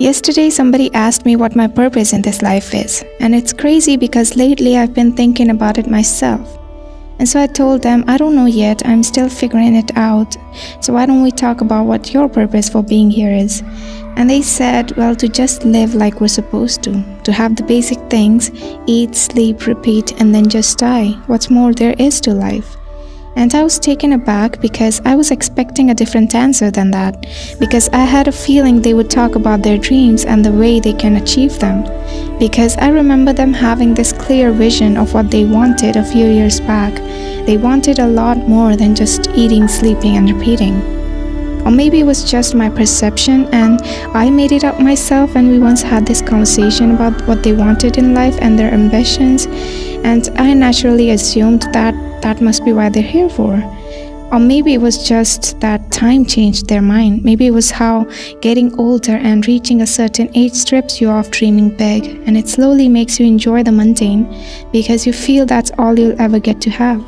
Yesterday, somebody asked me what my purpose in this life is, and it's crazy because lately I've been thinking about it myself. And so I told them, I don't know yet, I'm still figuring it out. So why don't we talk about what your purpose for being here is? And they said, well, to just live like we're supposed to have the basic things, eat, sleep, repeat, and then just die. What's more there is to life? And I was taken aback because I was expecting a different answer than that, because I had a feeling they would talk about their dreams and the way they can achieve them, because I remember them having this clear vision of what they wanted a few years back. They wanted a lot more than just eating, sleeping, and repeating. Or maybe it was just my perception and I made it up myself, and we once had this conversation about what they wanted in life and their ambitions, and I naturally assumed that must be why they're here for. Or maybe it was just that time changed their mind. Maybe it was how getting older and reaching a certain age strips you off dreaming big, and it slowly makes you enjoy the mundane because you feel that's all you'll ever get to have.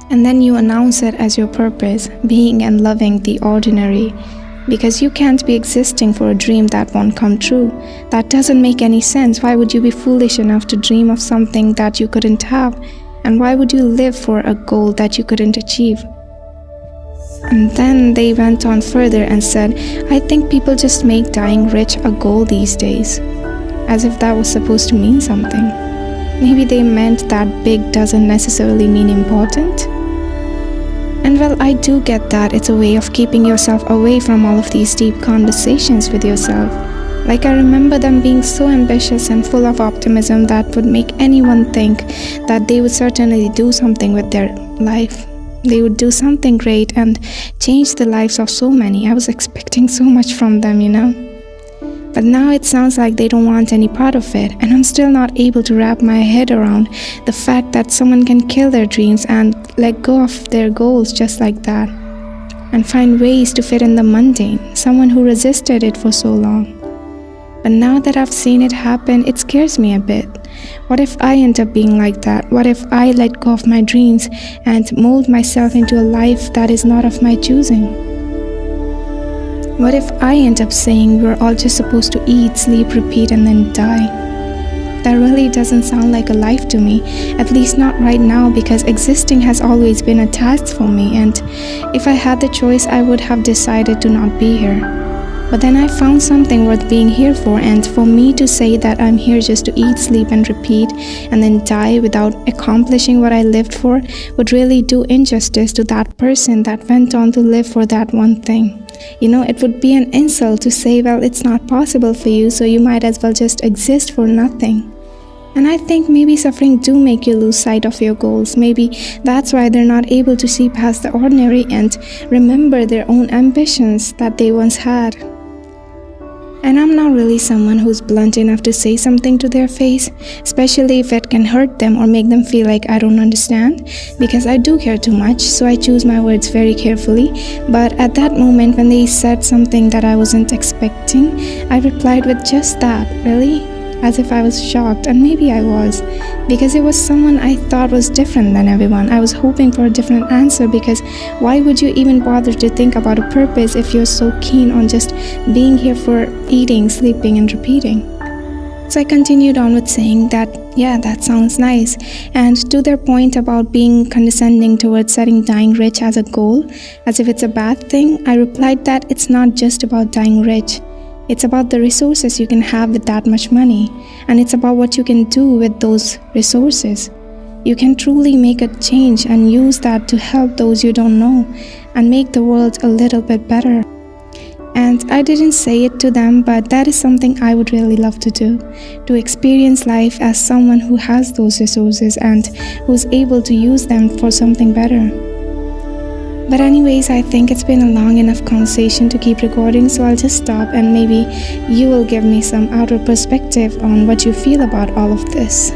And then you announce it as your purpose, being and loving the ordinary, because you can't be existing for a dream that won't come true. That doesn't make any sense. Why would you be foolish enough to dream of something that you couldn't have? And why would you live for a goal that you couldn't achieve? And then they went on further and said, I think people just make dying rich a goal these days, as if that was supposed to mean something. Maybe they meant that big doesn't necessarily mean important. And well, I do get that it's a way of keeping yourself away from all of these deep conversations with yourself. Like, I remember them being so ambitious and full of optimism that would make anyone think that they would certainly do something with their life. They would do something great and change the lives of so many. I was expecting so much from them, But now it sounds like they don't want any part of it, and I'm still not able to wrap my head around the fact that someone can kill their dreams and let go of their goals just like that, and find ways to fit in the mundane, someone who resisted it for so long. But now that I've seen it happen, it scares me a bit. What if I end up being like that? What if I let go of my dreams and mold myself into a life that is not of my choosing? What if I end up saying we're all just supposed to eat, sleep, repeat, and then die? That really doesn't sound like a life to me, at least not right now, because existing has always been a task for me, and if I had the choice, I would have decided to not be here. But then I found something worth being here for, and for me to say that I'm here just to eat, sleep, and repeat, and then die without accomplishing what I lived for would really do injustice to that person that went on to live for that one thing. It would be an insult to say, well, it's not possible for you, so you might as well just exist for nothing. And I think maybe suffering do make you lose sight of your goals. Maybe that's why they're not able to see past the ordinary and remember their own ambitions that they once had. And I'm not really someone who's blunt enough to say something to their face, especially if it can hurt them or make them feel like I don't understand, because I do care too much, so I choose my words very carefully. But at that moment when they said something that I wasn't expecting, I replied with just that, really? As if I was shocked, and maybe I was, because it was someone I thought was different than everyone. I was hoping for a different answer, because why would you even bother to think about a purpose if you're so keen on just being here for eating, sleeping, and repeating? So I continued on with saying that, yeah, that sounds nice. And to their point about being condescending towards setting dying rich as a goal, as if it's a bad thing, I replied that it's not just about dying rich. It's about the resources you can have with that much money, and it's about what you can do with those resources. You can truly make a change and use that to help those you don't know and make the world a little bit better. And I didn't say it to them, but that is something I would really love to do, to experience life as someone who has those resources and who's able to use them for something better. But anyways, I think it's been a long enough conversation to keep recording, so I'll just stop and maybe you will give me some outer perspective on what you feel about all of this.